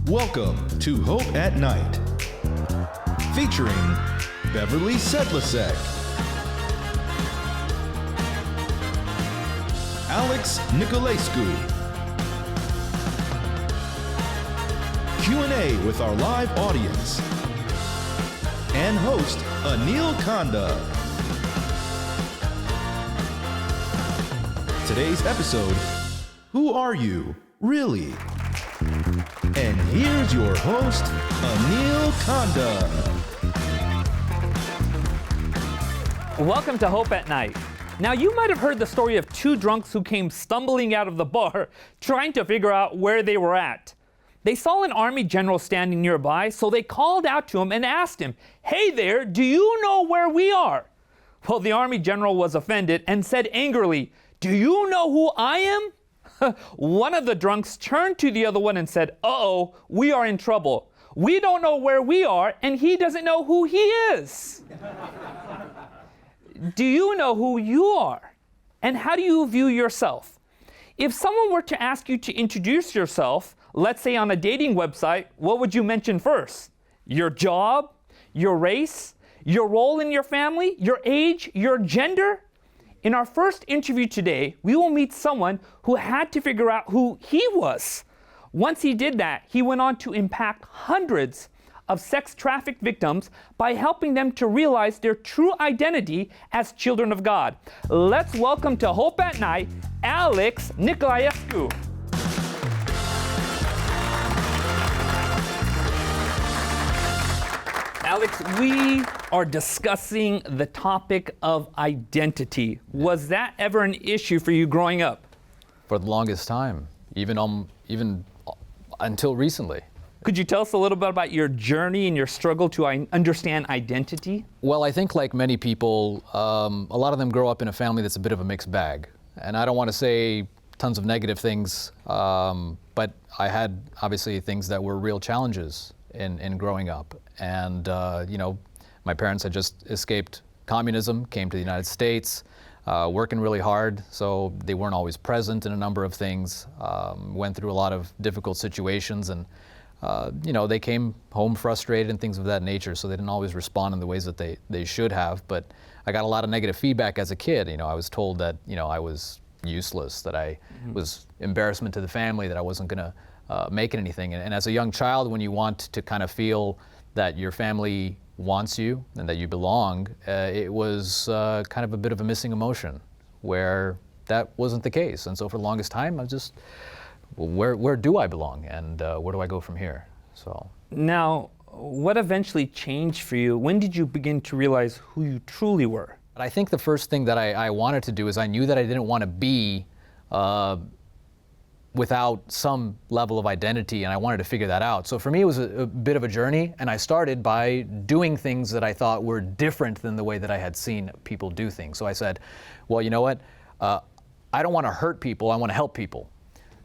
Welcome to Hope at Night, featuring Beverly Sedlacek, Alex Niculaescu, Q&A with our live audience, and host Anil Kanda. Today's episode, Who Are You, Really? And here's your host, Anil Kanda. Welcome to Hope at Night. Now, you might have heard the story of two drunks who came stumbling out of the bar trying to figure out where they were at. They saw an army general standing nearby, so they called out to him and asked him, "Hey there, do you know where we are?" Well, the army general was offended and said angrily, "Do you know who I am?" One of the drunks turned to the other one and said, "Uh-oh, we are in trouble. We don't know where we are, and he doesn't know who he is." Do you know who you are? And how do you view yourself? If someone were to ask you to introduce yourself, let's say on a dating website, what would you mention first? Your job, your race, your role in your family, your age, your gender? In our first interview today, we will meet someone who had to figure out who he was. Once he did that, he went on to impact hundreds of sex trafficked victims by helping them to realize their true identity as children of God. Let's welcome to Hope at Night, Alex Niculaescu. Alex, we are discussing the topic of identity. Was that ever an issue for you growing up? For the longest time, even until recently. Could you tell us a little bit about your journey and your struggle to understand identity? Well, I think like many people, a lot of them grow up in a family that's a bit of a mixed bag. And I don't want to say tons of negative things, but I had obviously things that were real challenges in growing up. And, my parents had just escaped communism, came to the United States, working really hard, so they weren't always present in a number of things, went through a lot of difficult situations, and, they came home frustrated and things of that nature, so they didn't always respond in the ways that they should have. But I got a lot of negative feedback as a kid. I was told that, I was useless, that I was embarrassment to the family, that I wasn't going to make anything. And as a young child, when you want to kind of feel that your family wants you and that you belong, it was kind of a bit of a missing emotion where that wasn't the case. And so for the longest time, I was just, well, where do I belong, and where do I go from here? So now, what eventually changed for you? When did you begin to realize who you truly were? I think the first thing that I wanted to do is I knew that I didn't want to be without some level of identity, and I wanted to figure that out. So for me, it was a bit of a journey, and I started by doing things that I thought were different than the way that I had seen people do things. So I said, well, you know what? I don't want to hurt people, I want to help people.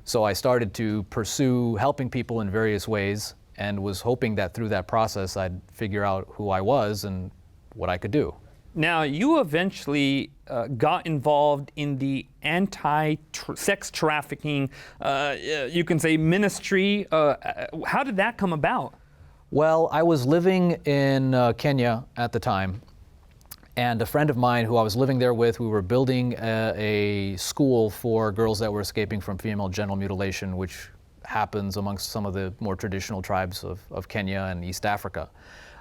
So I started to pursue helping people in various ways, and was hoping that through that process I'd figure out who I was and what I could do. Now, you eventually got involved in the anti-sex trafficking, you can say, ministry. How did that come about? Well, I was living in Kenya at the time, and a friend of mine who I was living there with, we were building a school for girls that were escaping from female genital mutilation, which happens amongst some of the more traditional tribes of Kenya and East Africa.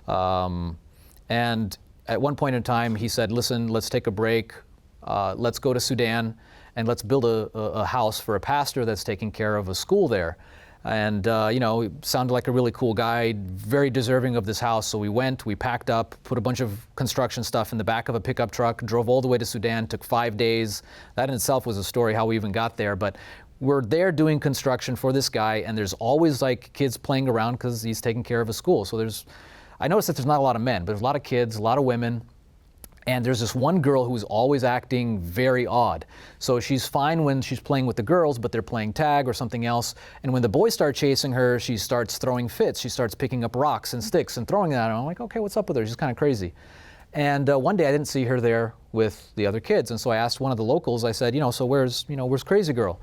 And at one point in time, he said, listen, let's take a break. Let's go to Sudan and let's build a house for a pastor that's taking care of a school there. And, he sounded like a really cool guy, very deserving of this house. So we went, we packed up, put a bunch of construction stuff in the back of a pickup truck, drove all the way to Sudan, took 5 days. That in itself was a story how we even got there. But we're there doing construction for this guy, and there's always like kids playing around because he's taking care of a school. So I noticed that there's not a lot of men, but there's a lot of kids, a lot of women. And there's this one girl who's always acting very odd. So she's fine when she's playing with the girls, but they're playing tag or something else. And when the boys start chasing her, she starts throwing fits. She starts picking up rocks and sticks and throwing them at them. I'm like, okay, what's up with her? She's kind of crazy. And one day I didn't see her there with the other kids. And so I asked one of the locals, I said, so where's Crazy Girl?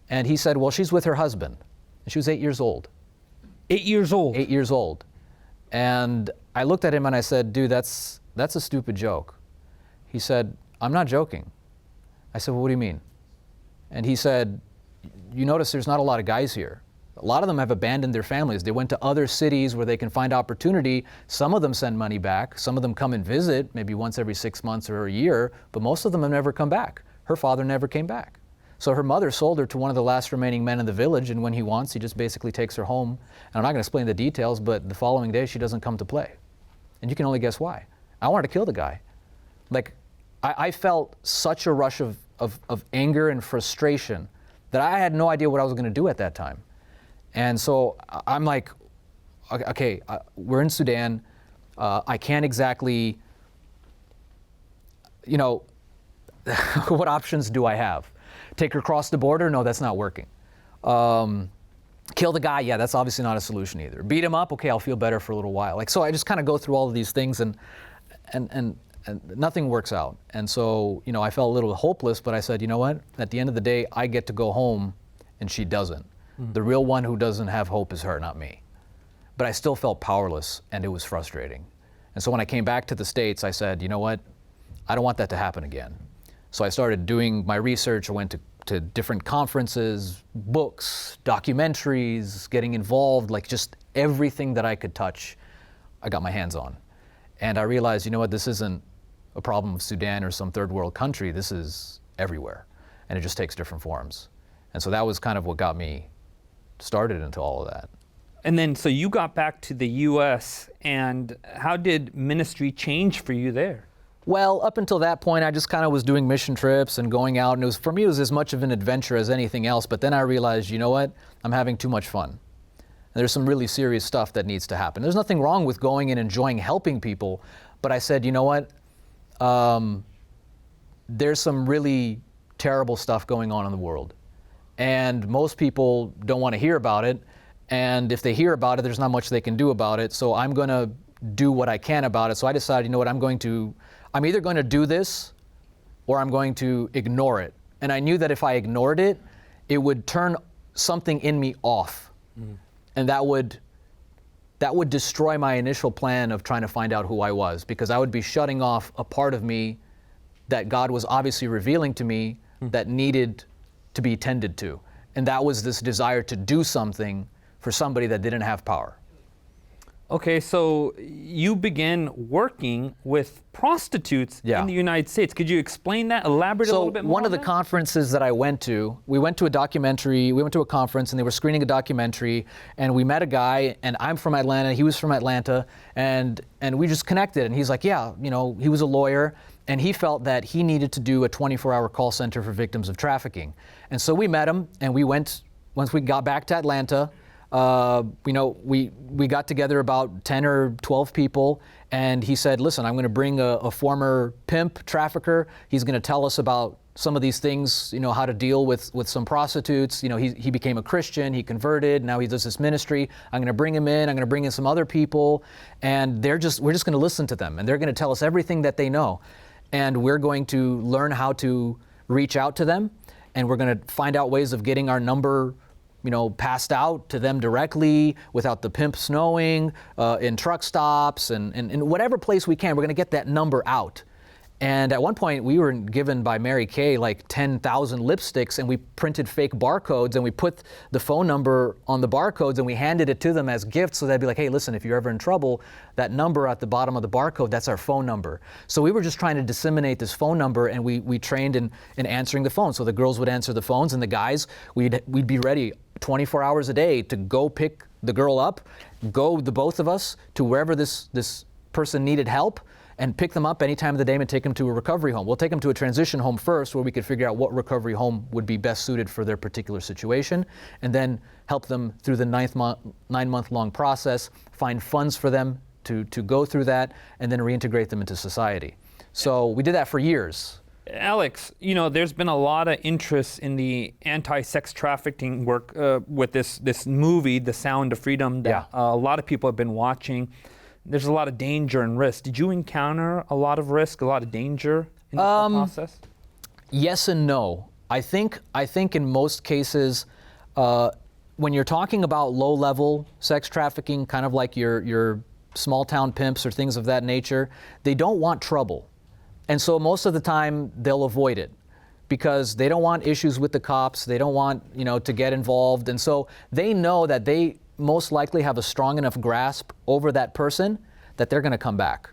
And he said, well, she's with her husband. And she was 8 years old. 8 years old. 8 years old. And I looked at him and I said, dude, that's a stupid joke. He said, I'm not joking. I said, well, what do you mean? And he said, you notice there's not a lot of guys here. A lot of them have abandoned their families. They went to other cities where they can find opportunity. Some of them send money back. Some of them come and visit, maybe once every 6 months or a year, but most of them have never come back. Her father never came back. So her mother sold her to one of the last remaining men in the village, and when he wants, he just basically takes her home. And I'm not going to explain the details, but the following day she doesn't come to play. And you can only guess why. I wanted to kill the guy. Like, I felt such a rush of anger and frustration that I had no idea what I was going to do at that time. And so I'm like, okay, we're in Sudan. I can't exactly, you know, what options do I have? Take her across the border? No, that's not working. Kill the guy? Yeah, that's obviously not a solution either. Beat him up? Okay, I'll feel better for a little while. Like, so I just kind of go through all of these things and nothing works out. And so, you know, I felt a little hopeless, but I said, you know what? At the end of the day, I get to go home and she doesn't. Mm-hmm. The real one who doesn't have hope is her, not me. But I still felt powerless and it was frustrating. And so when I came back to the States, I said, you know what? I don't want that to happen again. So I started doing my research. I went to different conferences, books, documentaries, getting involved, like just everything that I could touch, I got my hands on. And I realized, you know what, this isn't a problem of Sudan or some third world country, this is everywhere. And it just takes different forms. And so that was kind of what got me started into all of that. And then, so you got back to the US, and how did ministry change for you there? Well, up until that point, I just kind of was doing mission trips and going out, and for me, it was as much of an adventure as anything else. But then I realized, you know what? I'm having too much fun. And there's some really serious stuff that needs to happen. There's nothing wrong with going and enjoying helping people, but I said, you know what? There's some really terrible stuff going on in the world. And most people don't want to hear about it. And if they hear about it, there's not much they can do about it. So I'm going to do what I can about it. So I decided, you know what? I'm either going to do this or I'm going to ignore it. And I knew that if I ignored it, it would turn something in me off. Mm. And that would destroy my initial plan of trying to find out who I was, because I would be shutting off a part of me that God was obviously revealing to me that needed to be tended to. And that was this desire to do something for somebody that didn't have power. Okay, so you began working with prostitutes in the United States. Could you explain that, elaborate a little bit more? So one of the conferences that I went to, we went to a conference and they were screening a documentary, and we met a guy, and I'm from Atlanta, he was from Atlanta, and we just connected. And he's like, yeah, you know, he was a lawyer, and he felt that he needed to do a 24-hour call center for victims of trafficking. And so we met him, and we went, once we got back to Atlanta, you know, we got together about 10 or 12 people, and he said, listen, I'm going to bring a former pimp trafficker. He's going to tell us about some of these things, you know, how to deal with some prostitutes. You know, he became a Christian, he converted, now he does this ministry. I'm going to bring him in, I'm going to bring in some other people, and we're just going to listen to them, and they're going to tell us everything that they know. And we're going to learn how to reach out to them, and we're going to find out ways of getting our number, you know, passed out to them directly without the pimps knowing, in truck stops and whatever place we can. We're going to get that number out. And at one point, we were given by Mary Kay like 10,000 lipsticks, and we printed fake barcodes, and we put the phone number on the barcodes, and we handed it to them as gifts, so they'd be like, hey, listen, if you're ever in trouble, that number at the bottom of the barcode, that's our phone number. So we were just trying to disseminate this phone number, and we trained in answering the phone. So the girls would answer the phones, and the guys, we'd be ready 24 hours a day to go pick the girl up, go, the both of us, to wherever this person needed help, and pick them up any time of the day and take them to a recovery home. We'll take them to a transition home first, where we could figure out what recovery home would be best suited for their particular situation, and then help them through the 9-month-long process, find funds for them to go through that, and then reintegrate them into society. So we did that for years. Alex, you know, there's been a lot of interest in the anti-sex trafficking work with this movie, The Sound of Freedom, that a lot of people have been watching. There's a lot of danger and risk. Did you encounter a lot of risk, a lot of danger in this whole process? Yes and no. I think in most cases, when you're talking about low-level sex trafficking, kind of like your small-town pimps or things of that nature, they don't want trouble. And so most of the time, they'll avoid it because they don't want issues with the cops. They don't want, to get involved. And so they know that they most likely have a strong enough grasp over that person that they're going to come back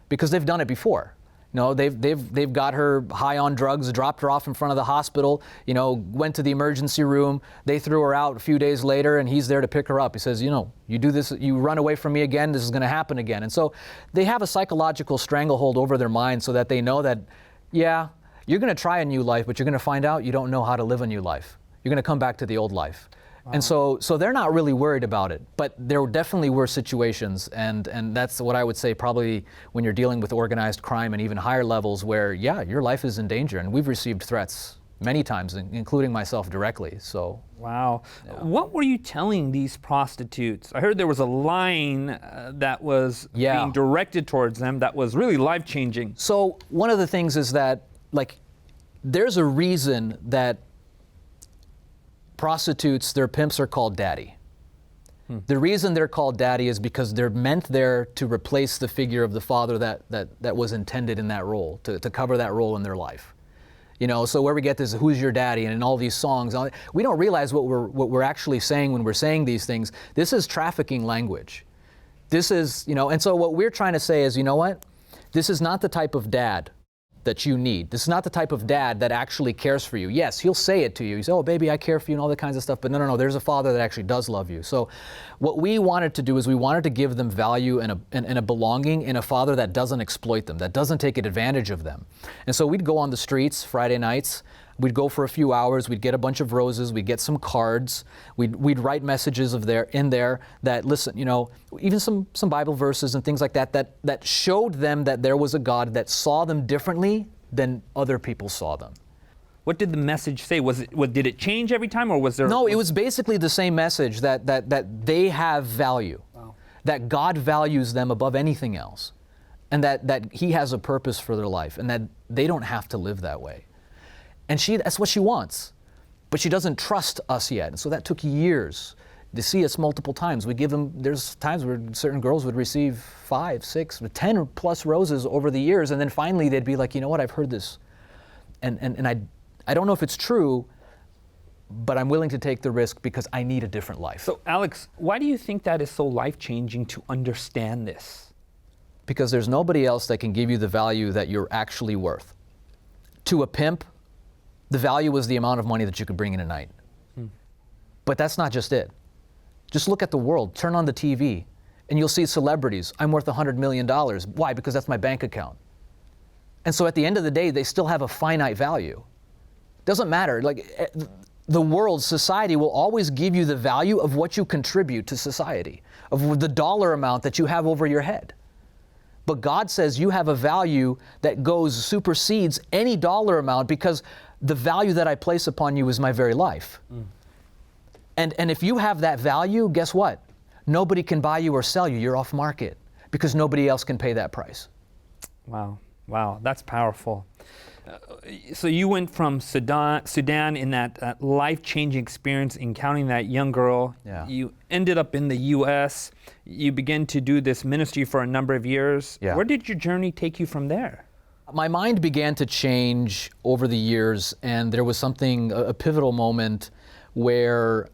because they've done it before. They've got her high on drugs, dropped her off in front of the hospital, went to the emergency room. They threw her out a few days later, and he's there to pick her up. He says, you do this, you run away from me again, this is going to happen again. And so they have a psychological stranglehold over their mind so that they know that, yeah, you're going to try a new life, but you're going to find out you don't know how to live a new life. You're going to come back to the old life. Wow. And so they're not really worried about it, but there definitely were situations, and that's what I would say probably when you're dealing with organized crime and even higher levels where, yeah, your life is in danger, and we've received threats many times, including myself directly, so. Wow. Yeah. What were you telling these prostitutes? I heard there was a line that was being directed towards them that was really life-changing. So one of the things is that, there's a reason that prostitutes, their pimps are called daddy. The reason they're called daddy is because they're meant there to replace the figure of the father that was intended in that role, to cover that role in their life. So where we get this, who's your daddy, and in all these songs, we don't realize what we're actually saying when we're saying these things. This is trafficking language. This is, and so what we're trying to say is, this is not the type of dad that you need. This is not the type of dad that actually cares for you. Yes, he'll say it to you. He says, oh, baby, I care for you and all that kinds of stuff. But no, there's a father that actually does love you. So what we wanted to do is we wanted to give them value and a belonging in a father that doesn't exploit them, that doesn't take advantage of them. And so we'd go on the streets Friday nights. We'd go for a few hours. We'd get a bunch of roses. We'd get some cards. We'd write messages in there that, listen, even some Bible verses and things like that showed them that there was a God that saw them differently than other people saw them. What did the message say? Did it change every time, or was there? No, it was basically the same message that they have value, that God values them above anything else, and that He has a purpose for their life, and that they don't have to live that way. And that's what she wants, but she doesn't trust us yet. And so that took years to see us multiple times. We give them, there's times where certain girls would receive 5, 6, 10 plus roses over the years. And then finally they'd be like, you know what, I've heard this. And I don't know if it's true, but I'm willing to take the risk because I need a different life. So Alex, why do you think that is so life-changing to understand this? Because there's nobody else that can give you the value that you're actually worth. To a pimp, the value was the amount of money that you could bring in a night. But that's not just it. Just look at the world, turn on the TV, and you'll see celebrities. I'm worth $100 million. Why? Because that's my bank account. And so at the end of the day, they still have a finite value. Doesn't matter. The world, society will always give you the value of what you contribute to society, of the dollar amount that you have over your head. But God says you have a value that supersedes any dollar amount because the value that I place upon you is my very life. And if you have that value, guess what? Nobody can buy you or sell you. You're off market because nobody else can pay that price. Wow, that's powerful. So you went from Sudan in that life-changing experience, encountering that young girl. Yeah. You ended up in the U.S. You began to do this ministry for a number of years. Yeah. Where did your journey take you from there? My mind began to change over the years, and there was a pivotal moment where,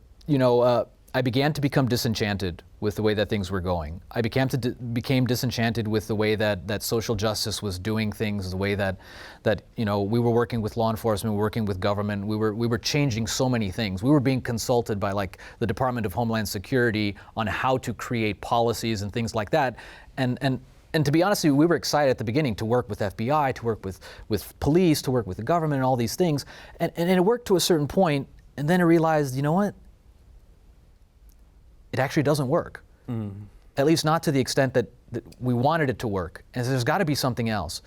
I began to become disenchanted with the way that things were going. I became disenchanted with the way that social justice was doing things, the way that we were working with law enforcement, working with government. We were changing so many things. We were being consulted by the Department of Homeland Security on how to create policies and things like that. And to be honest with you, we were excited at the beginning to work with FBI, to work with police, to work with the government and all these things. And it worked to a certain point, and then I realized, you know what? It actually doesn't work. At least not to the extent that we wanted it to work. And there's got to be something else.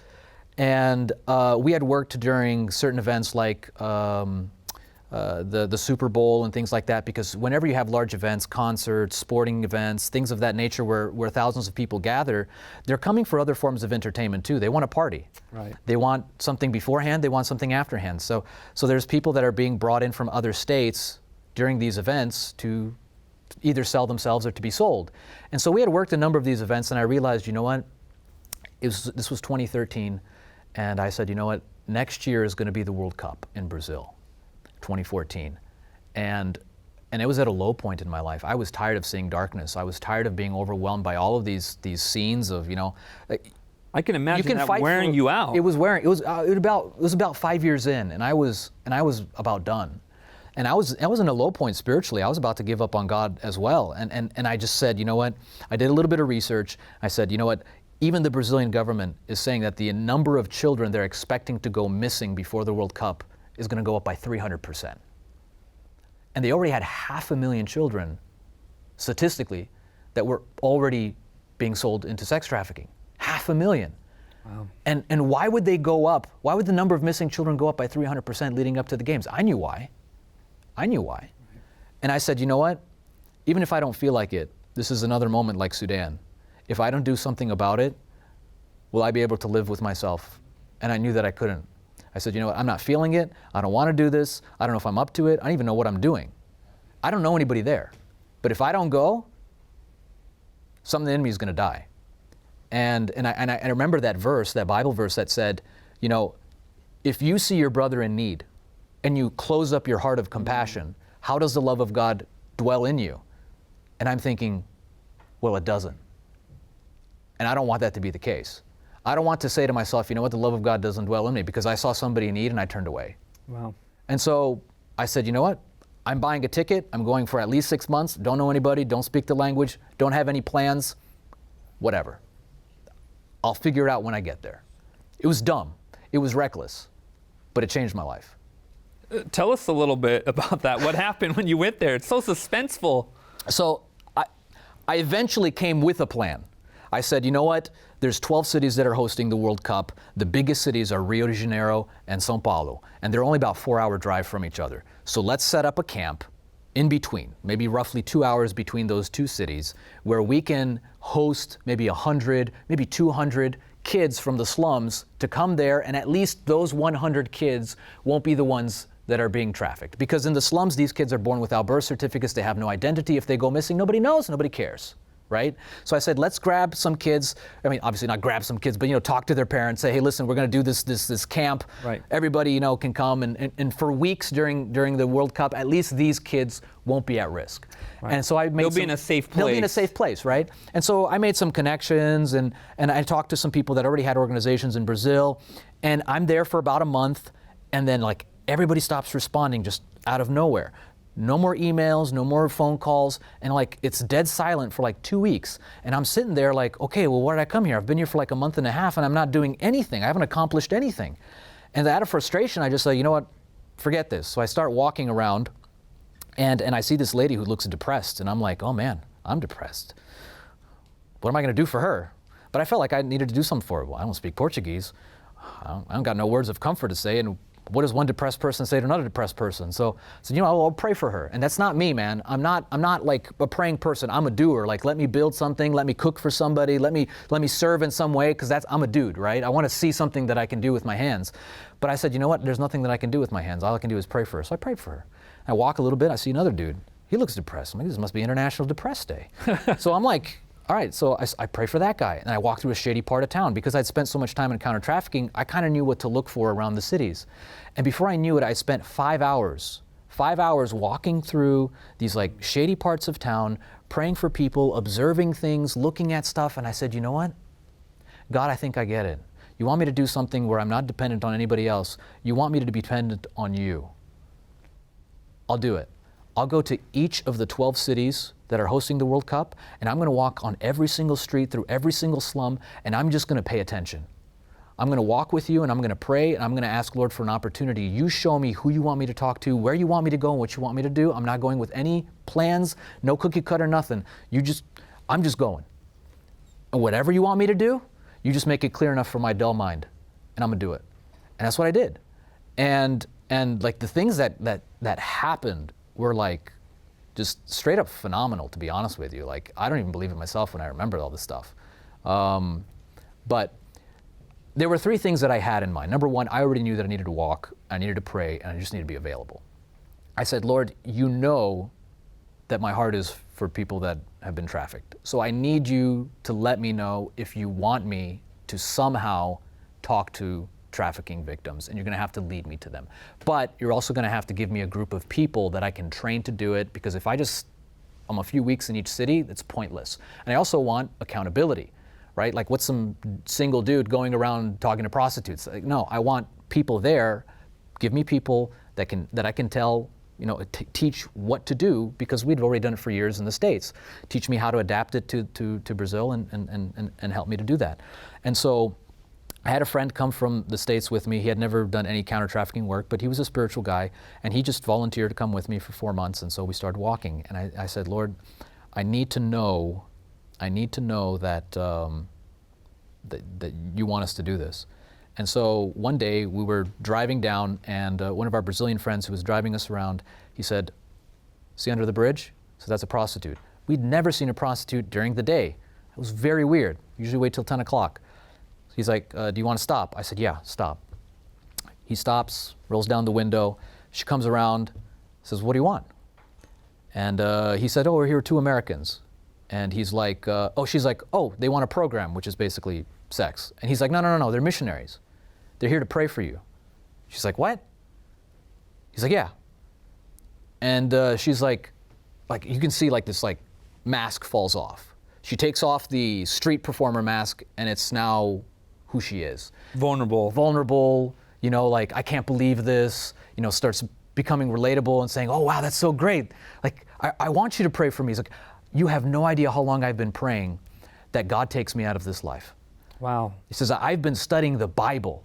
And we had worked during certain events like the Super Bowl and things like that, because whenever you have large events, concerts, sporting events, things of that nature where thousands of people gather, they're coming for other forms of entertainment too. They want to party. Right. They want something beforehand, they want something afterhand. So there's people that are being brought in from other states during these events to either sell themselves or to be sold. And so we had worked a number of these events, and I realized, you know what, this was 2013, and I said, you know what, next year is going to be the World Cup in Brazil, 2014. And it was at a low point in my life. I was tired of seeing darkness. I was tired of being overwhelmed by all of these scenes of, you know, I can imagine you can that wearing you out. It was about 5 years in, and I was about done. And I was in a low point spiritually. I was about to give up on God as well. And I just said, you know what? I did a little bit of research. I said, you know what? Even the Brazilian government is saying that the number of children they're expecting to go missing before the World Cup is going to go up by 300%. And they already had 500,000 children, statistically, that were already being sold into sex trafficking. 500,000. Wow. And why would they go up? Why would the number of missing children go up by 300% leading up to the games? I knew why. Right. And I said, you know what? Even if I don't feel like it, this is another moment like Sudan. If I don't do something about it, will I be able to live with myself? And I knew that I couldn't. I said, you know what? I'm not feeling it. I don't want to do this. I don't know if I'm up to it. I don't even know what I'm doing. I don't know anybody there. But if I don't go, some enemy is going to die. And I remember that verse, that Bible verse that said, you know, if you see your brother in need and you close up your heart of compassion, how does the love of God dwell in you? And I'm thinking, well, it doesn't. And I don't want that to be the case. I don't want to say to myself, you know what, the love of God doesn't dwell in me because I saw somebody in need and I turned away. Wow. And so I said, you know what, I'm buying a ticket. I'm going for at least 6 months. Don't know anybody. Don't speak the language. Don't have any plans. Whatever. I'll figure it out when I get there. It was dumb. It was reckless. But it changed my life. Tell us a little bit about that. What happened when you went there? It's so suspenseful. So I eventually came with a plan. I said, you know what? There's 12 cities that are hosting the World Cup. The biggest cities are Rio de Janeiro and São Paulo, and they're only about 4-hour drive from each other. So let's set up a camp in between, maybe roughly 2 hours between those two cities, where we can host maybe 100, maybe 200 kids from the slums to come there, and at least those 100 kids won't be the ones that are being trafficked. Because in the slums, these kids are born without birth certificates. They have no identity. If they go missing, nobody knows, nobody cares. Right? So I said, let's grab some kids. I mean, obviously not grab some kids, but, you know, talk to their parents, say, hey, listen, we're going to do this camp. Right. Everybody, you know, can come. And for weeks during the World Cup, at least these kids won't be at risk. Right. And so I made They'll be in a safe place. They'll be in a safe place, right? And so I made some connections, and I talked to some people that already had organizations in Brazil. And I'm there for about a month, and then, like, everybody stops responding just out of nowhere. No more emails, no more phone calls, and like it's dead silent for like 2 weeks. And I'm sitting there like, okay, well, why did I come here? I've been here for like a month and a half and I'm not doing anything. I haven't accomplished anything. And out of frustration, I just say, you know what, forget this. So I start walking around and I see this lady who looks depressed, and I'm like, oh man, I'm depressed. What am I gonna do for her? But I felt like I needed to do something for her. Well, I don't speak Portuguese. I don't got no words of comfort to say, and what does one depressed person say to another depressed person? So you know, I'll pray for her. And that's not me, man. I'm not like a praying person. I'm a doer. Like, let me build something, let me cook for somebody, let me serve in some way, because I'm a dude, right? I want to see something that I can do with my hands. But I said, you know what? There's nothing that I can do with my hands. All I can do is pray for her. So I prayed for her. I walk a little bit, I see another dude. He looks depressed. I'm like, this must be International Depressed Day. So I'm like, all right, so I pray for that guy. And I walk through a shady part of town. Because I'd spent so much time in counter trafficking, I kind of knew what to look for around the cities. And before I knew it, I spent 5 hours walking through these like shady parts of town, praying for people, observing things, looking at stuff. And I said, you know what? God, I think I get it. You want me to do something where I'm not dependent on anybody else. You want me to be dependent on you. I'll do it. I'll go to each of the 12 cities that are hosting the World Cup, and I'm going to walk on every single street, through every single slum, and I'm just going to pay attention. I'm going to walk with you, and I'm going to pray, and I'm going to ask, Lord, for an opportunity. You show me who you want me to talk to, where you want me to go, and what you want me to do. I'm not going with any plans, no cookie cutter, nothing. I'm just going. And whatever you want me to do, you just make it clear enough for my dull mind, and I'm going to do it. And that's what I did. And like the things that happened were like just straight up phenomenal, to be honest with you. Like, I don't even believe it myself when I remember all this stuff. But there were 3 things that I had in mind. Number one, I already knew that I needed to walk, I needed to pray, and I just needed to be available. I said, Lord, you know that my heart is for people that have been trafficked. So I need you to let me know if you want me to somehow talk to trafficking victims, and you're gonna have to lead me to them. But you're also gonna have to give me a group of people that I can train to do it, because if I'm a few weeks in each city, it's pointless. And I also want accountability, right? Like, what's some single dude going around talking to prostitutes? Like, no, I want people there. Give me people that I can tell, teach what to do, because we'd already done it for years in the States. Teach me how to adapt it to Brazil and help me to do that. And so I had a friend come from the States with me. He had never done any counter-trafficking work, but he was a spiritual guy, and he just volunteered to come with me for 4 months, and so we started walking. And I said, Lord, I need to know that, that you want us to do this. And so one day we were driving down, and one of our Brazilian friends who was driving us around, he said, see under the bridge? So that's a prostitute. We'd never seen a prostitute during the day. It was very weird. Usually wait till 10 o'clock. He's like, do you want to stop? I said, yeah, stop. He stops, rolls down the window. She comes around, says, what do you want? And he said, oh, we're here 2 Americans. And he's like, she's like, oh, they want a program, which is basically sex. And he's like, no, they're missionaries. They're here to pray for you. She's like, what? He's like, yeah. And she's like, you can see this mask falls off. She takes off the street performer mask, and it's now who she is. Vulnerable, I can't believe this, starts becoming relatable and saying, oh, wow, that's so great. I want you to pray for me. He's like, you have no idea how long I've been praying that God takes me out of this life. Wow. He says, I've been studying the Bible,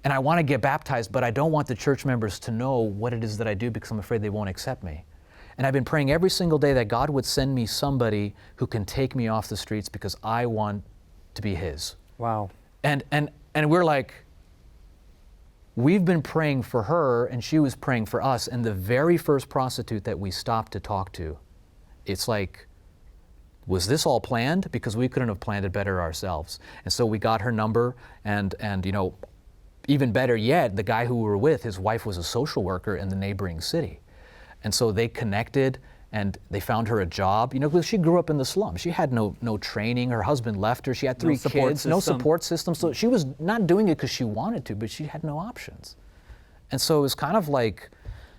and I want to get baptized, but I don't want the church members to know what it is that I do, because I'm afraid they won't accept me. And I've been praying every single day that God would send me somebody who can take me off the streets, because I want to be His. Wow. And we're like, we've been praying for her, and she was praying for us. And the very first prostitute that we stopped to talk to, it's like, was this all planned? Because we couldn't have planned it better ourselves. And so we got her number, and even better yet, the guy who we were with, his wife was a social worker in the neighboring city. And so they connected, and they found her a job, because she grew up in the slums. She had no training. Her husband left her. She had 3 kids, no support system. So she was not doing it because she wanted to, but she had no options. And so it was kind of like,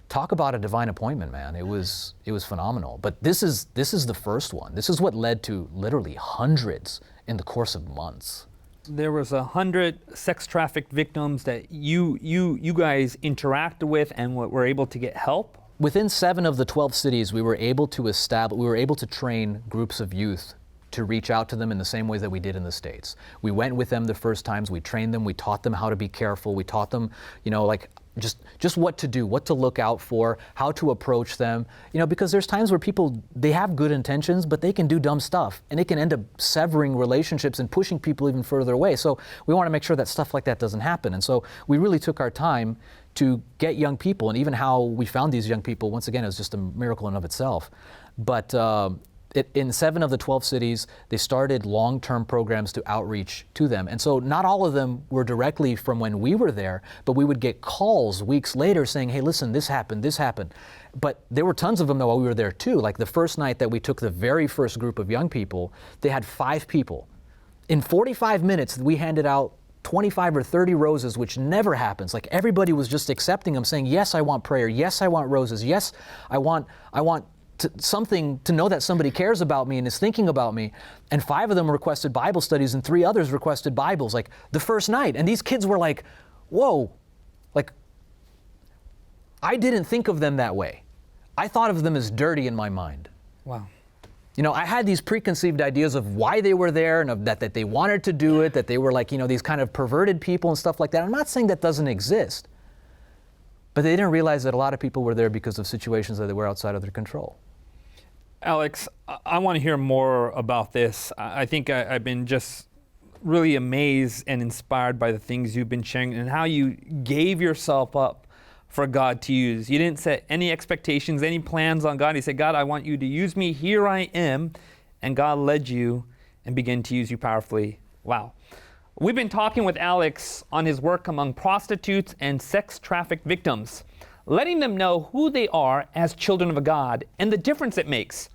talk about a divine appointment, man. It was phenomenal. But this is the first one. This is what led to literally hundreds in the course of months. There was 100 sex trafficked victims that you guys interacted with and were able to get help. Within 7 of the 12 cities, we were able to train groups of youth to reach out to them in the same way that we did in the States. We went with them the first times, we trained them, we taught them how to be careful, we taught them, just what to do, what to look out for, how to approach them, because there's times where people, they have good intentions, but they can do dumb stuff, and it can end up severing relationships and pushing people even further away. So we want to make sure that stuff like that doesn't happen. And so we really took our time to get young people, and even how we found these young people, once again, is just a miracle in of itself. But in 7 of the 12 cities, they started long-term programs to outreach to them. And so not all of them were directly from when we were there, but we would get calls weeks later saying, hey, listen, this happened. But there were tons of them while we were there too. Like the first night that we took the very first group of young people, they had 5 people. In 45 minutes, we handed out 25 or 30 roses, which never happens. Like everybody was just accepting them, saying, yes, I want prayer. Yes, I want roses. Yes, I want something to know that somebody cares about me and is thinking about me. And 5 of them requested Bible studies, and 3 others requested Bibles, like the first night. And these kids were like, whoa, like I didn't think of them that way. I thought of them as dirty in my mind. Wow. I had these preconceived ideas of why they were there, and of that they wanted to do it, that they were like, these kind of perverted people and stuff like that. I'm not saying that doesn't exist, but they didn't realize that a lot of people were there because of situations that were outside of their control. Alex, I want to hear more about this. I think I've been just really amazed and inspired by the things you've been sharing and how you gave yourself up for God to use. You didn't set any expectations, any plans on God. You said, God, I want you to use me. Here I am. And God led you and began to use you powerfully. Wow. We've been talking with Alex on his work among prostitutes and sex trafficked victims. letting them know who they are as children of God and the difference it makes.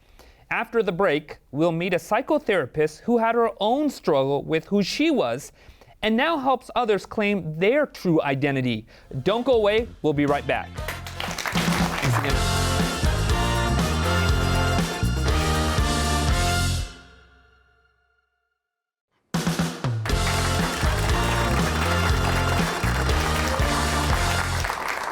After the break, we'll meet a psychotherapist who had her own struggle with who she was and now helps others claim their true identity. Don't go away, we'll be right back. Thanks again.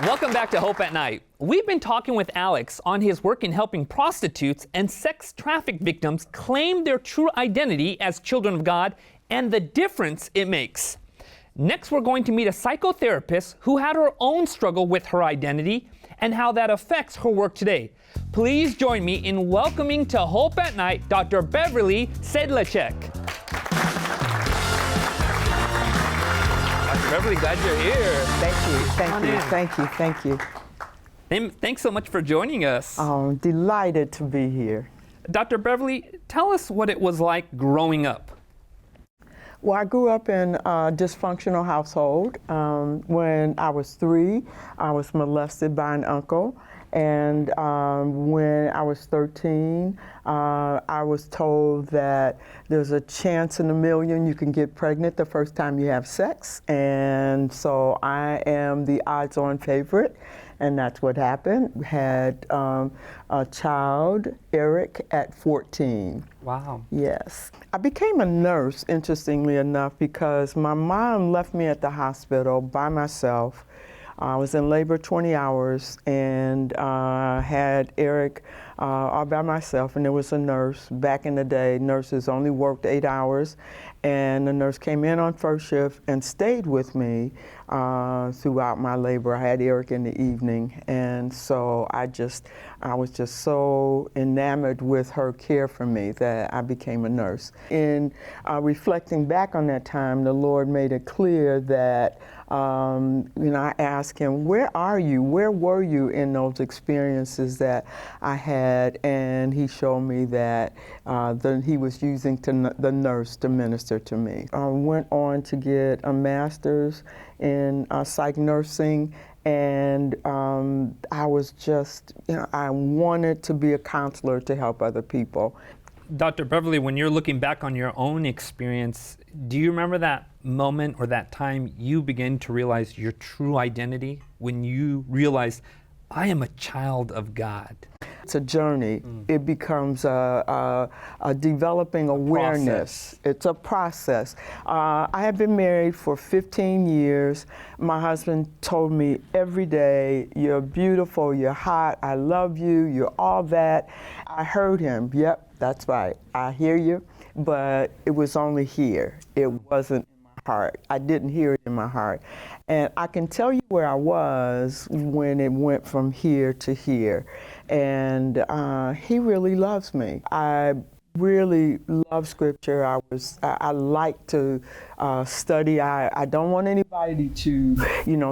Welcome back to Hope at Night. We've been talking with Alex on his work in helping prostitutes and sex traffic victims claim their true identity as children of God and the difference it makes. Next, we're going to meet a psychotherapist who had her own struggle with her identity and how that affects her work today. Please join me in welcoming to Hope at Night Dr. Beverly Sedlacek. Beverly, glad you're here. Thank you. Thanks so much for joining us. I'm delighted to be here. Dr. Beverly, tell us what it was like growing up. Well, I grew up in a dysfunctional household. When I was 3, I was molested by an uncle. And when I was 13, I was told that there's a chance in a million you can get pregnant the first time you have sex. And so I am the odds-on favorite, and that's what happened. We had a child, Eric, at 14. Wow. Yes. I became a nurse, interestingly enough, because my mom left me at the hospital by myself. I was in labor 20 hours and had Eric all by myself, and there was a nurse. Back in the day, nurses only worked 8 hours, and the nurse came in on first shift and stayed with me throughout my labor. I had Eric in the evening, and so I was just so enamored with her care for me that I became a nurse. In reflecting back on that time, the Lord made it clear that I asked him, where are you? Where were you in those experiences that I had? And he showed me that he was using the nurse to minister to me. I went on to get a master's in psych nursing, and I was just, I wanted to be a counselor to help other people. Dr. Beverly, when you're looking back on your own experience, do you remember that moment or that time you began to realize your true identity, when you realized, I am a child of God? It's a journey. It becomes a developing awareness. It's a process. I have been married for 15 years. My husband told me every day, you're beautiful, you're hot, I love you, you're all that. I heard him, yep, that's right, I hear you, but it was only here. It wasn't in my heart. I didn't hear it in my heart. And I can tell you where I was when it went from here to here. And he really loves me. I really love scripture. I like to study. I don't want anybody to,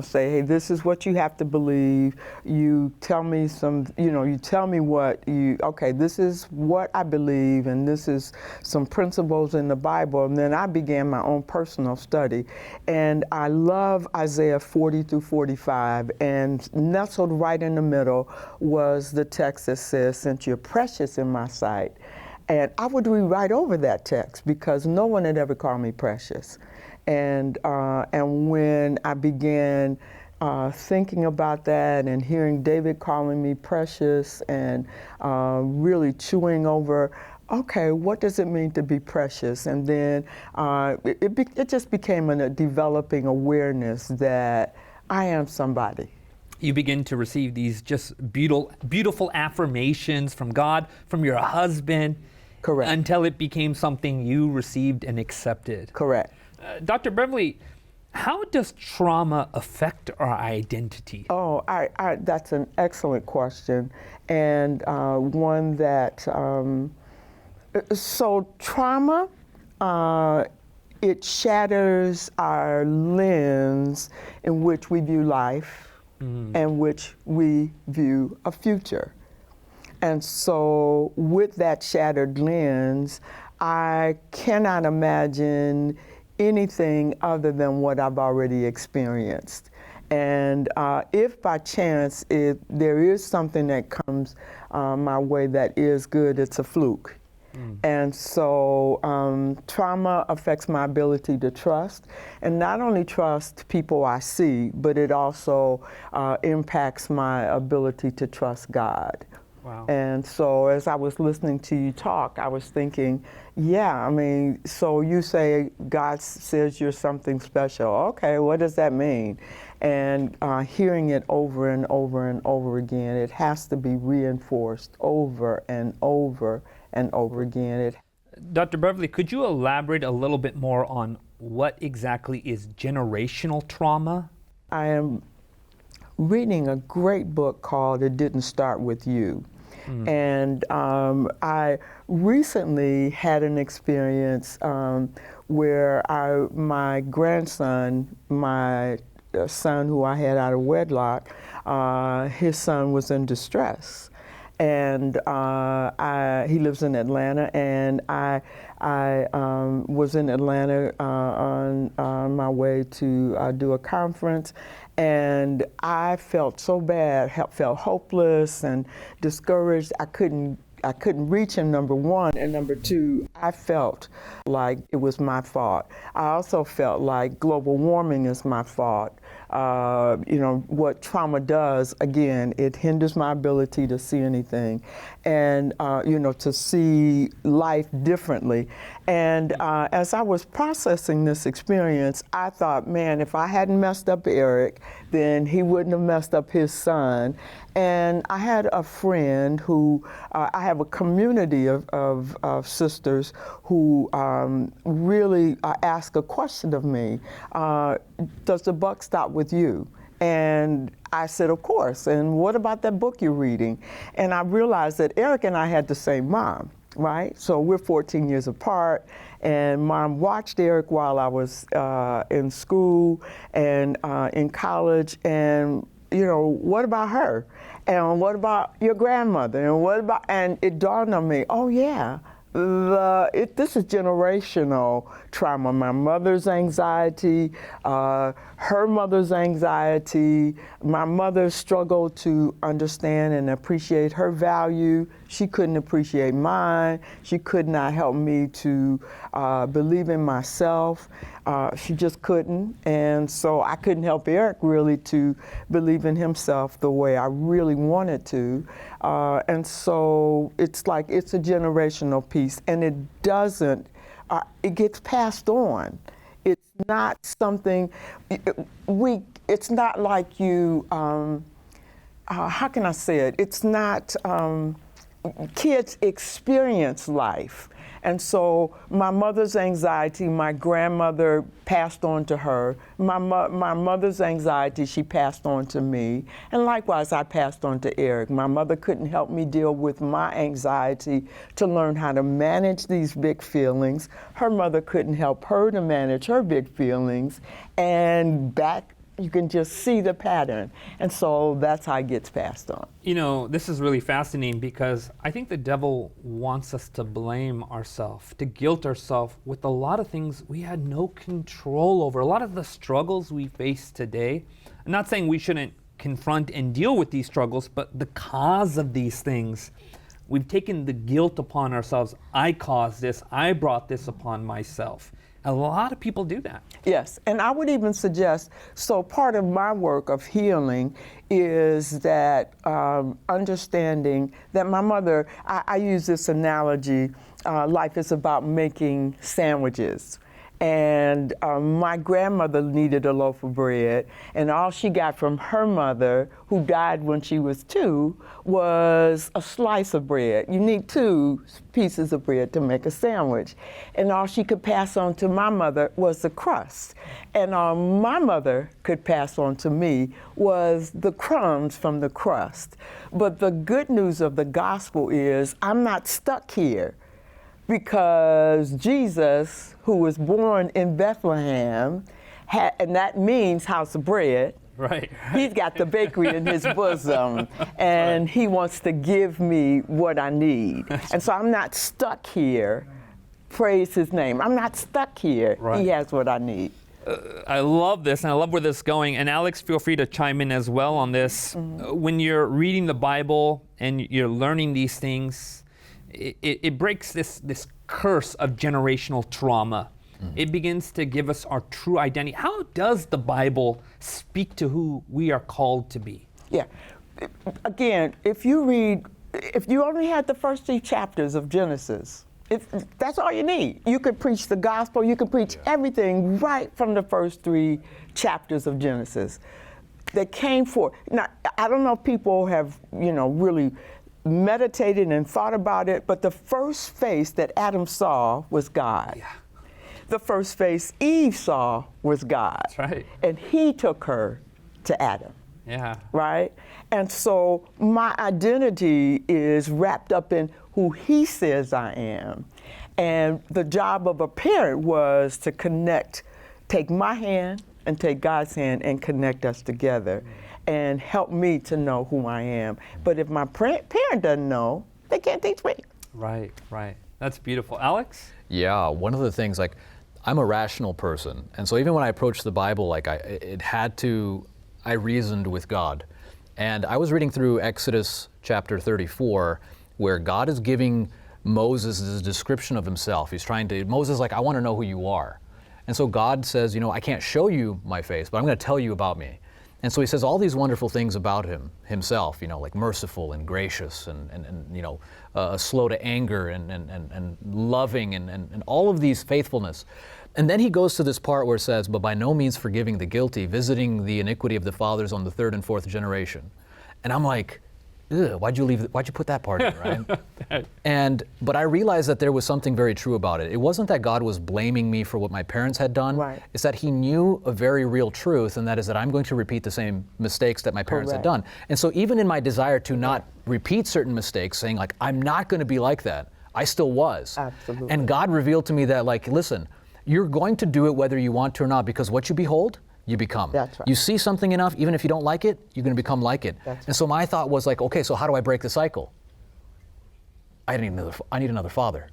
say, hey, this is what you have to believe. You tell me you tell me okay, this is what I believe, and this is some principles in the Bible. And then I began my own personal study. And I love Isaiah 40 through 45, and nestled right in the middle was the text that says, since you're precious in my sight. And I would read right over that text because no one had ever called me precious. And when I began thinking about that and hearing David calling me precious and really chewing over, okay, what does it mean to be precious? And then it just became a developing awareness that I am somebody. You begin to receive these just beautiful affirmations from God, from your husband. Correct. Until it became something you received and accepted. Correct. Dr. Beverly, how does trauma affect our identity? Oh, that's an excellent question, and one that, so trauma, it shatters our lens in which we view life and which we view a future. And so with that shattered lens, I cannot imagine anything other than what I've already experienced. And if by chance there is something that comes my way that is good, it's a fluke. And so trauma affects my ability to trust, and not only trust people I see, but it also impacts my ability to trust God. Wow. And so as I was listening to you talk, I was thinking, yeah, I mean, so you say God says you're something special. Okay, what does that mean? And hearing it over and over and over again, it has to be reinforced over and over and over again. Dr. Beverly, could you elaborate a little bit more on what exactly is generational trauma? I am reading a great book called It Didn't Start With You. And I recently had an experience where my grandson, my son who I had out of wedlock, his son was in distress. And he lives in Atlanta, and I was in Atlanta on my way to do a conference, and I felt so bad, felt hopeless and discouraged. I couldn't reach him, number one, and number two, I felt like it was my fault. I also felt like global warming is my fault. You know, what trauma does, again, it hinders my ability to see anything and, you know, to see life differently. And as I was processing this experience, I thought, man, if I hadn't messed up Eric, then he wouldn't have messed up his son. And I had a friend who, I have a community of sisters who really ask a question of me, does the buck stop with you? And I said, of course. And what about that book you're reading? And I realized that Eric and I had the same mom, right? So we're 14 years apart. And Mom watched Eric while I was in school and in college. And, you know, what about her? And what about your grandmother? And what about, and it dawned on me, oh yeah, this is generational trauma. My mother's anxiety, her mother's anxiety. My mother struggled to understand and appreciate her value. She couldn't appreciate mine. She could not help me to believe in myself. She just couldn't. And so I couldn't help Eric really to believe in himself the way I really wanted to. And so it's like, it's a generational piece, and it doesn't, it gets passed on. It's not something, it's not like you, how can I say it? It's not, kids experience life. And so my mother's anxiety, my grandmother passed on to her. My mother's anxiety, she passed on to me. And likewise, I passed on to Eric. My mother couldn't help me deal with my anxiety to learn how to manage these big feelings. Her mother couldn't help her to manage her big feelings. And back, you can just see the pattern. And so that's how it gets passed on. You know, this is really fascinating because I think the devil wants us to blame ourselves, to guilt ourselves with a lot of things we had no control over. A lot of the struggles we face today, I'm not saying we shouldn't confront and deal with these struggles, but the cause of these things, we've taken the guilt upon ourselves. I caused this, I brought this upon myself. A lot of people do that. Yes, and I would even suggest, so part of my work of healing is that understanding that my mother, I use this analogy, life is about making sandwiches. And my grandmother needed a loaf of bread, and all she got from her mother, who died when she was 2, was a slice of bread. You need 2 pieces of bread to make a sandwich. And all she could pass on to my mother was the crust. And all my mother could pass on to me was the crumbs from the crust. But the good news of the gospel is I'm not stuck here, because Jesus, who was born in Bethlehem, and that means house of bread. Right. He's got the bakery in his bosom, and he wants to give me what I need. And so I'm not stuck here. Praise his name. I'm not stuck here. Right. He has what I need. I love this, and I love where this is going. And Alex, feel free to chime in as well on this. When you're reading the Bible and you're learning these things, it breaks this curse of generational trauma. It begins to give us our true identity. How does the Bible speak to who we are called to be? Yeah. Again, if you only had the first 3 chapters of Genesis, that's all you need. You could preach the gospel, you could preach everything right from the first 3 chapters of Genesis. They came forth. Now, I don't know if people have, really meditated and thought about it, but the first face that Adam saw was God. Yeah. The first face Eve saw was God. That's right. And he took her to Adam. Yeah. Right? And so my identity is wrapped up in who he says I am. And the job of a parent was to take my hand and take God's hand and connect us together and help me to know who I am. But if my parent doesn't know, they can't teach me. Right, right. That's beautiful. Alex? Yeah, one of the things, I'm a rational person. And so even when I approached the Bible, I reasoned with God. And I was reading through Exodus chapter 34, where God is giving Moses a description of himself. Moses is like, I want to know who you are. And so God says, I can't show you my face, but I'm going to tell you about me. And so he says all these wonderful things about himself, like merciful and gracious and slow to anger and loving and all of these faithfulness. And then he goes to this part where it says, but by no means forgiving the guilty, visiting the iniquity of the fathers on the 3rd and 4th generation. And I'm like, ugh, why'd you put that part in, right? But I realized that there was something very true about it. It wasn't that God was blaming me for what my parents had done. Right. It's that he knew a very real truth, and that is that I'm going to repeat the same mistakes that my parents had done. And so even in my desire to not repeat certain mistakes, saying I'm not going to be like that, I still was. Absolutely. And God revealed to me that listen, you're going to do it whether you want to or not, because what you behold, you become. That's right. You see something enough, even if you don't like it, you're going to become like it. That's and so my thought was okay, so how do I break the cycle? I need another father.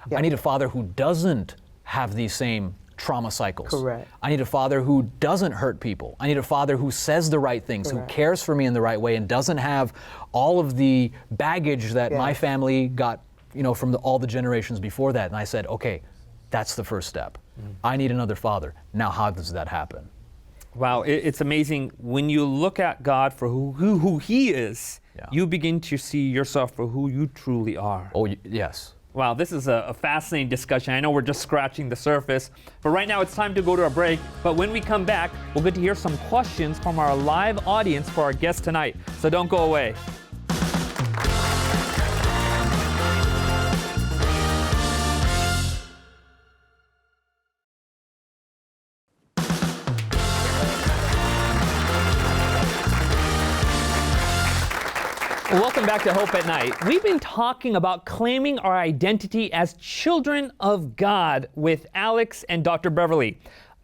Yeah. I need a father who doesn't have these same trauma cycles. Correct. I need a father who doesn't hurt people. I need a father who says the right things, Correct. who cares for me in the right way, and doesn't have all of the baggage that my family got, from all the generations before that. And I said, okay, that's the first step. I need another father. Now, how does that happen? Wow, it's amazing. When you look at God for who he is, you begin to see yourself for who you truly are. Oh, yes. Wow, this is a fascinating discussion. I know we're just scratching the surface, but right now it's time to go to a break. But when we come back, we'll get to hear some questions from our live audience for our guest tonight. So don't go away. Welcome back to Hope at Night. We've been talking about claiming our identity as children of God with Alex and Dr. Beverly.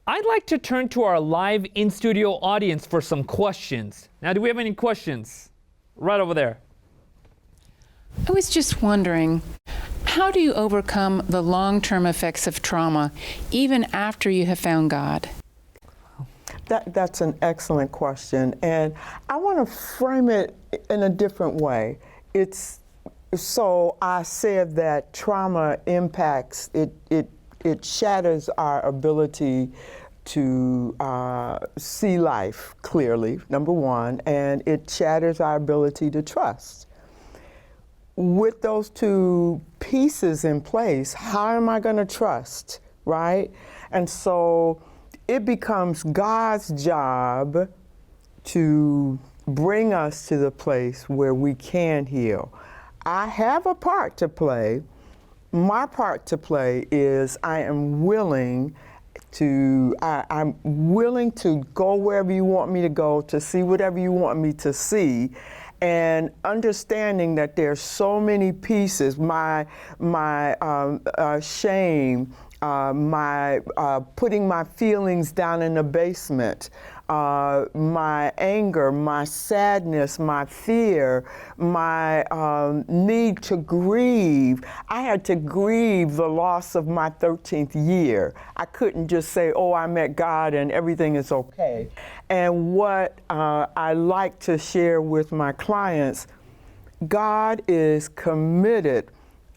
I'd like to turn to our live in-studio audience for some questions. Now, do we have any questions? Right over there. I was just wondering, how do you overcome the long-term effects of trauma even after you have found God? That's an excellent question, and I want to frame it in a different way. So I said that trauma impacts, it shatters our ability to see life clearly, number one, and it shatters our ability to trust. With those 2 pieces in place, how am I going to trust, right? And so it becomes God's job to bring us to the place where we can heal. I have a part to play. My part to play is I'm willing to go wherever you want me to go, to see whatever you want me to see, and understanding that there's so many pieces, my shame, my putting my feelings down in the basement, my anger, my sadness, my fear, my need to grieve. I had to grieve the loss of my 13th year. I couldn't just say, oh, I met God and everything is okay. And what I like to share with my clients, God is committed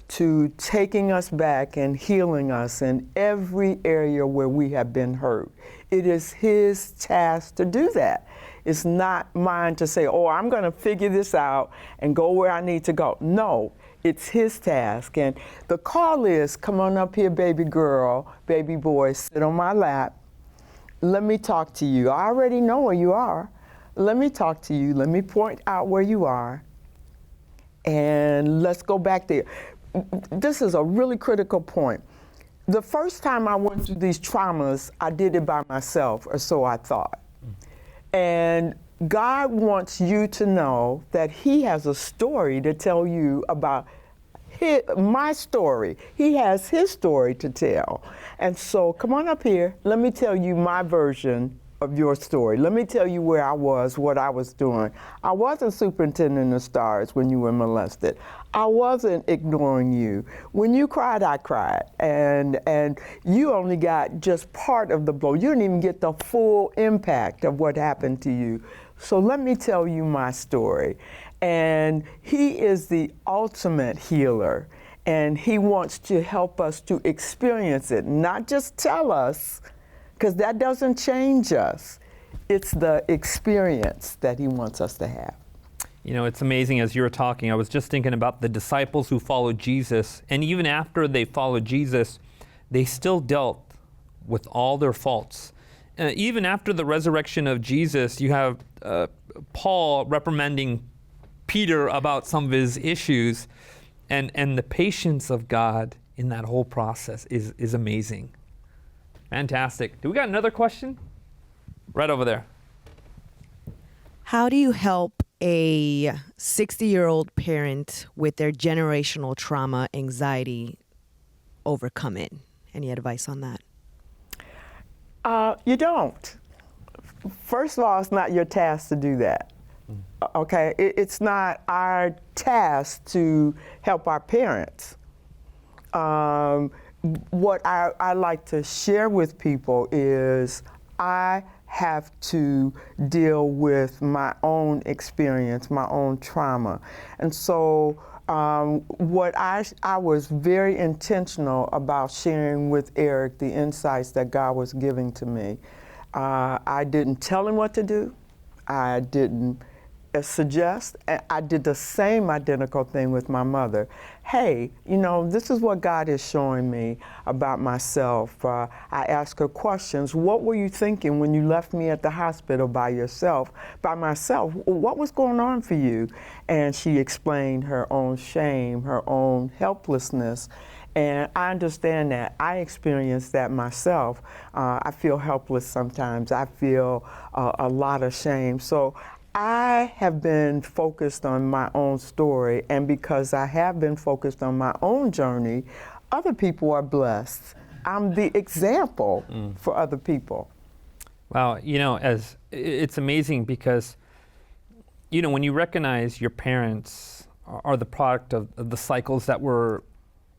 to taking us back and healing us in every area where we have been hurt. It is His task to do that. It's not mine to say, oh, I'm going to figure this out and go where I need to go. No, it's His task. And the call is, come on up here, baby girl, baby boy, sit on my lap. Let me talk to you. I already know where you are. Let me talk to you. Let me point out where you are. And let's go back there. This is a really critical point. The first time I went through these traumas, I did it by myself, or so I thought. And God wants you to know that He has a story to tell you about my story. He has His story to tell. And so come on up here. Let me tell you my version of your story. Let me tell you where I was, what I was doing. I wasn't superintending the stars when you were molested. I wasn't ignoring you. When you cried, I cried. And you only got just part of the blow. You didn't even get the full impact of what happened to you. So let me tell you my story. And He is the ultimate healer. And He wants to help us to experience it, not just tell us, because that doesn't change us. It's the experience that He wants us to have. You know, it's amazing as you were talking, I was just thinking about the disciples who followed Jesus, and even after they followed Jesus, they still dealt with all their faults. Even after the resurrection of Jesus, you have Paul reprimanding Peter about some of his issues, and the patience of God in that whole process is amazing. Fantastic. Do we got another question? Right over there. How do you help a 60-year-old parent with their generational trauma, anxiety, overcome it? Any advice on that? You don't. First of all, it's not your task to do that. Okay? It's not our task to help our parents. What I like to share with people is I have to deal with my own experience, my own trauma. And so what I was very intentional about sharing with Eric the insights that God was giving to me. I didn't tell him what to do. I didn't suggest. I did the same identical thing with my mother. Hey, you know, this is what God is showing me about myself. I asked her questions. What were you thinking when you left me at the hospital by myself? What was going on for you? And she explained her own shame, her own helplessness. And I understand that. I experienced that myself. I feel helpless sometimes. I feel a lot of shame. So I have been focused on my own story, and because I have been focused on my own journey, other people are blessed. I'm the example for other people. Wow, you know, as it's amazing because, you know, when you recognize your parents are the product of the cycles that were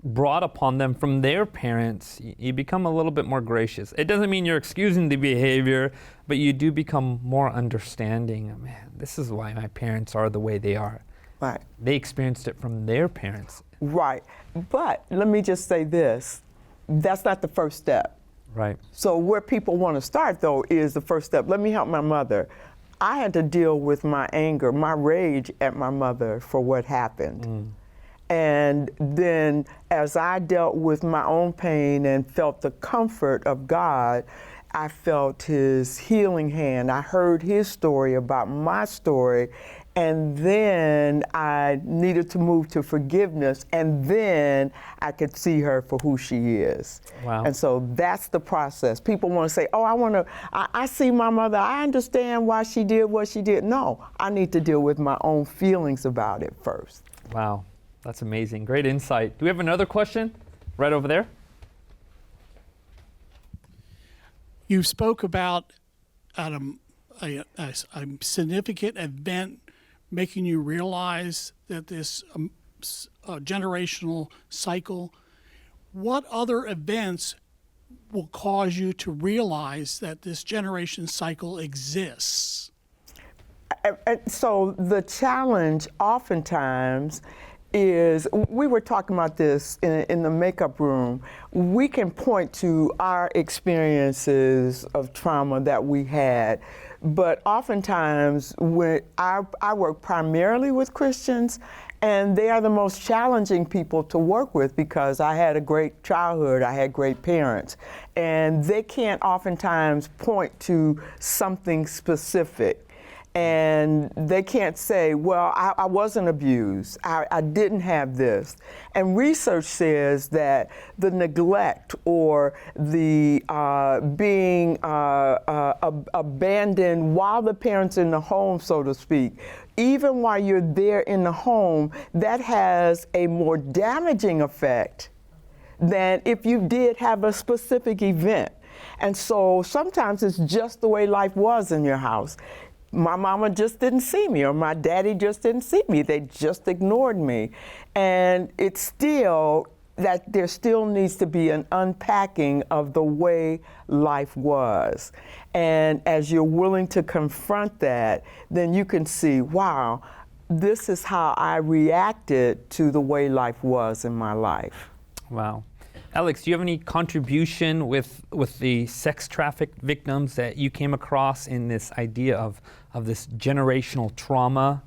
brought upon them from their parents, you become a little bit more gracious. It doesn't mean you're excusing the behavior, but you do become more understanding. Man, this is why my parents are the way they are. Right. They experienced it from their parents. Right. But let me just say this. That's not the first step. Right. So where people want to start, though, is the first step. Let me help my mother. I had to deal with my anger, my rage at my mother for what happened. And then as I dealt with my own pain and felt the comfort of God, I felt His healing hand. I heard His story about my story. And then I needed to move to forgiveness. And then I could see her for who she is. Wow. And so that's the process. People want to say, oh, I see my mother. I understand why she did what she did. No, I need to deal with my own feelings about it first. Wow. That's amazing. Great insight. Do we have another question? Right over there. You spoke about a significant event making you realize that this generational cycle? What other events will cause you to realize that this generation cycle exists? So the challenge oftentimes is, we were talking about this in the makeup room, we can point to our experiences of trauma that we had, but oftentimes when I work primarily with Christians, and they are the most challenging people to work with because I had a great childhood, I had great parents, and they can't oftentimes point to something specific. And they can't say, well, I wasn't abused, I didn't have this. And research says that the neglect or the being abandoned while the parent's in the home, so to speak, even while you're there in the home, that has a more damaging effect than if you did have a specific event. And so sometimes it's just the way life was in your house. My mama just didn't see me, or my daddy just didn't see me. They just ignored me. And it's still that there still needs to be an unpacking of the way life was. And as you're willing to confront that, then you can see, wow, this is how I reacted to the way life was in my life. Wow. Alex, do you have any contribution with the sex trafficked victims that you came across in this idea of this generational trauma?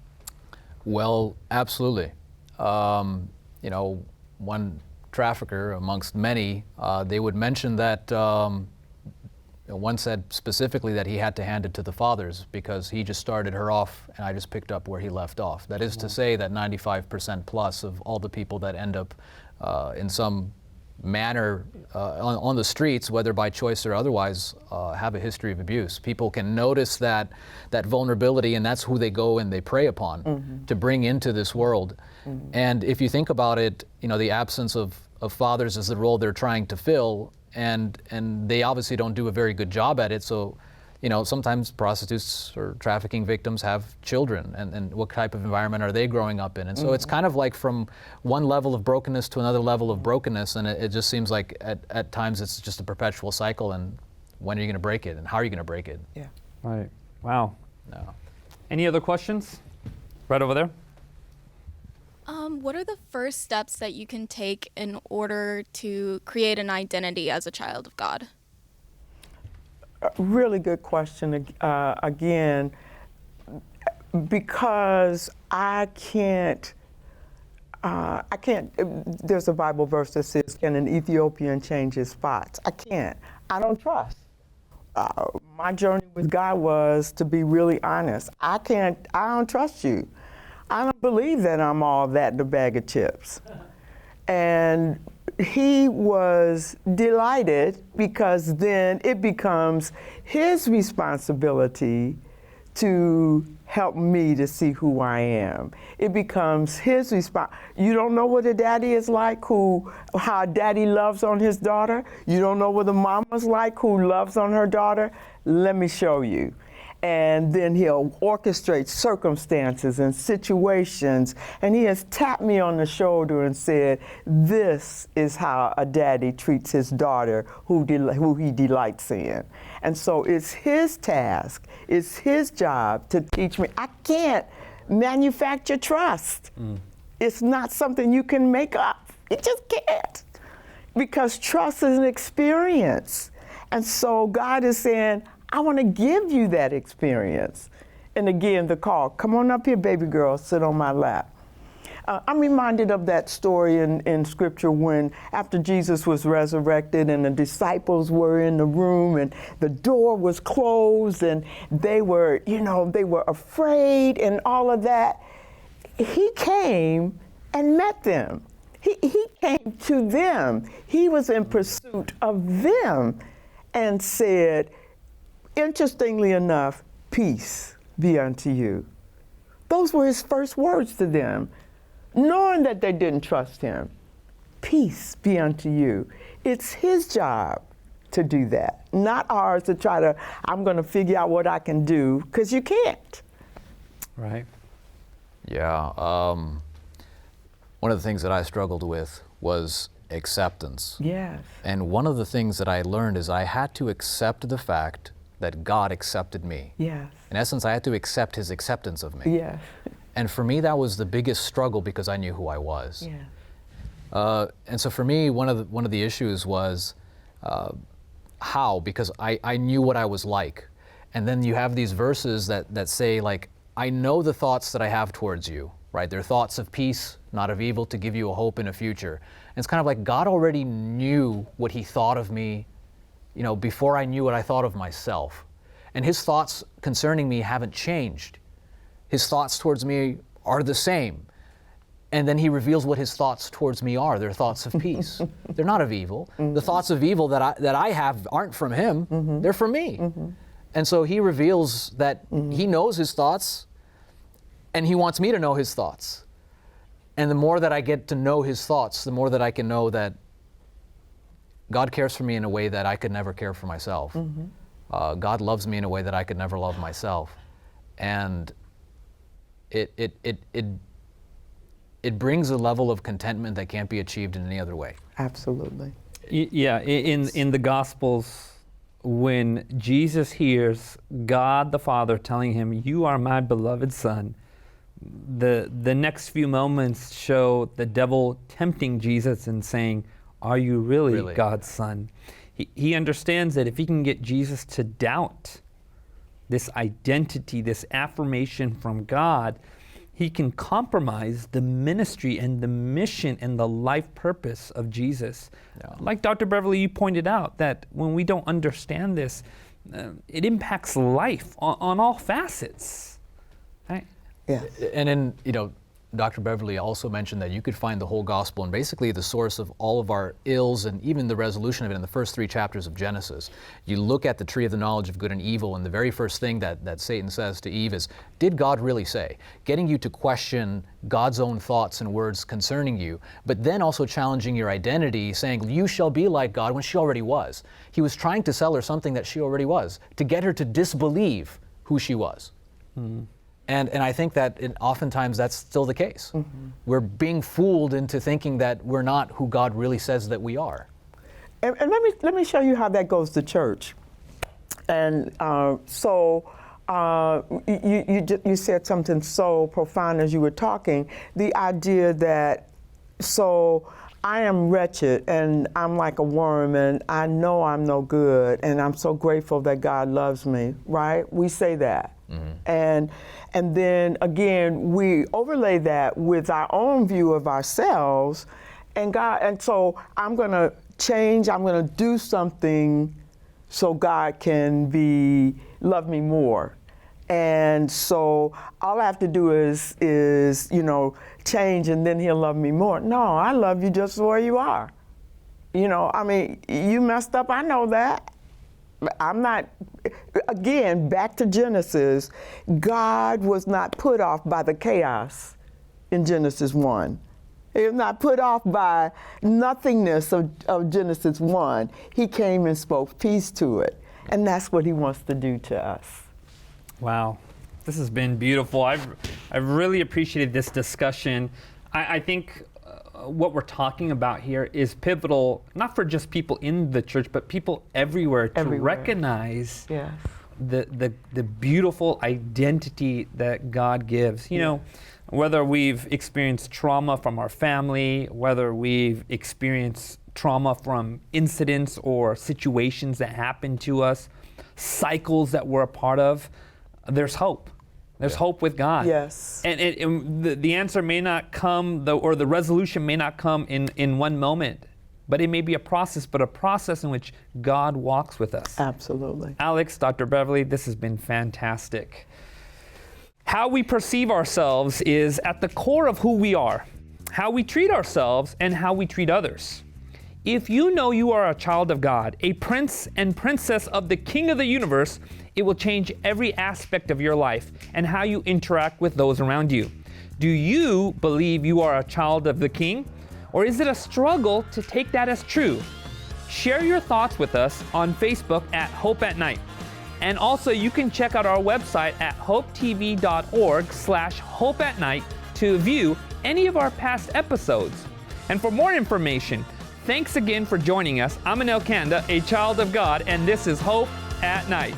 Well, absolutely. One trafficker amongst many, they would mention that one said specifically that he had to hand it to the fathers because he just started her off and I just picked up where he left off. That is to say that 95% plus of all the people that end up in some manner on the streets, whether by choice or otherwise, have a history of abuse. People can notice that vulnerability, and that's who they go and they prey upon to bring into this world. And if you think about it, the absence of fathers is the role they're trying to fill, and they obviously don't do a very good job at it. So, sometimes prostitutes or trafficking victims have children, and what type of environment are they growing up in? And so it's kind of like from one level of brokenness to another level of brokenness, and it just seems like at times it's just a perpetual cycle, and when are you going to break it, and how are you going to break it? Yeah. Right. Wow. No. Any other questions? Right over there. What are the first steps that you can take in order to create an identity as a child of God? Really good question. Again, because I can't, there's a Bible verse that says, can an Ethiopian change his spots? I can't. I don't trust. My journey with God was to be really honest. I don't trust you. I don't believe that I'm all that in a bag of chips. And he was delighted because then it becomes his responsibility to help me to see who I am. It becomes his You don't know what a daddy is like, how a daddy loves on his daughter? You don't know what a mama's like who loves on her daughter? Let me show you. And then he'll orchestrate circumstances and situations. And he has tapped me on the shoulder and said, this is how a daddy treats his daughter who he delights in. And so it's his task, it's his job to teach me. I can't manufacture trust. It's not something you can make up. You just can't. Because trust is an experience. And so God is saying, I want to give you that experience. And again, the call, come on up here, baby girl, sit on my lap. I'm reminded of that story in Scripture when after Jesus was resurrected and the disciples were in the room and the door was closed and they were afraid and all of that. He came and met them. He came to them. He was in pursuit of them and said, interestingly enough, peace be unto you. Those were his first words to them, knowing that they didn't trust him. Peace be unto you. It's his job to do that. Not ours to try to, I'm going to figure out what I can do, because you can't. Right. Yeah. One of the things that I struggled with was acceptance. Yes. And one of the things that I learned is I had to accept the fact that God accepted me. Yes. In essence, I had to accept his acceptance of me. Yes. And for me, that was the biggest struggle because I knew who I was. Yes. And so for me, one of the issues was how, because I knew what I was like. And then you have these verses that say, like, I know the thoughts that I have towards you, right? They're thoughts of peace, not of evil, to give you a hope and a future. And it's kind of like God already knew what he thought of me, you know, before I knew what I thought of myself. And his thoughts concerning me haven't changed. His thoughts towards me are the same. And then he reveals what his thoughts towards me are. They're thoughts of peace. They're not of evil. The thoughts of evil that I have aren't from him. They're from me. And so he reveals that he knows his thoughts, and he wants me to know his thoughts. And the more that I get to know his thoughts, the more that I can know that God cares for me in a way that I could never care for myself. God loves me in a way that I could never love myself. And it brings a level of contentment that can't be achieved in any other way. Absolutely. Yeah, in the Gospels, when Jesus hears God the Father telling him, "You are my beloved Son," the next few moments show the devil tempting Jesus and saying, "Are you really God's Son?" He understands that if he can get Jesus to doubt this identity, this affirmation from God, he can compromise the ministry and the mission and the life purpose of Jesus. Yeah. Like Dr. Beverly, you pointed out that when we don't understand this, it impacts life on all facets, right? Yeah. And then, you know, Dr. Beverly also mentioned that you could find the whole gospel and basically the source of all of our ills and even the resolution of it in the first 3 chapters of Genesis. You look at the tree of the knowledge of good and evil, and the very first thing that Satan says to Eve is, did God really say? Getting you to question God's own thoughts and words concerning you, but then also challenging your identity, saying, you shall be like God, when she already was. He was trying to sell her something that she already was, to get her to disbelieve who she was. And I think that oftentimes that's still the case. We're being fooled into thinking that we're not who God really says that we are. And let me show you how that goes to church. And you said something so profound as you were talking. The idea that, so I am wretched and I'm like a worm and I know I'm no good and I'm so grateful that God loves me, right? We say that. And then again, we overlay that with our own view of ourselves and God, and so I'm gonna change, I'm gonna do something so God can love me more. And so all I have to do is change and then he'll love me more. No, I love you just where you are. You know, I mean, you messed up, I know that. I'm not, again, back to Genesis, God was not put off by the chaos in Genesis 1. He was not put off by nothingness of Genesis 1. He came and spoke peace to it. And that's what he wants to do to us. Wow, this has been beautiful. I've really appreciated this discussion. I think what we're talking about here is pivotal, not for just people in the church, but people everywhere to recognize the beautiful identity that God gives. You know, whether we've experienced trauma from our family, whether we've experienced trauma from incidents or situations that happen to us, cycles that we're a part of, there's hope. There's hope with God. Yes. And the answer may not come, or the resolution may not come in one moment, but it may be a process in which God walks with us. Absolutely. Alex, Dr. Beverly, this has been fantastic. How we perceive ourselves is at the core of who we are, how we treat ourselves, and how we treat others. If you know you are a child of God, a prince and princess of the King of the universe, it will change every aspect of your life and how you interact with those around you. Do you believe you are a child of the King? Or is it a struggle to take that as true? share your thoughts with us on Facebook at Hope at Night. And also, you can check out our website at hopetv.org/hope at night to view any of our past episodes. And for more information, thanks again for joining us. I'm Anil Kanda, a child of God, and this is Hope at Night.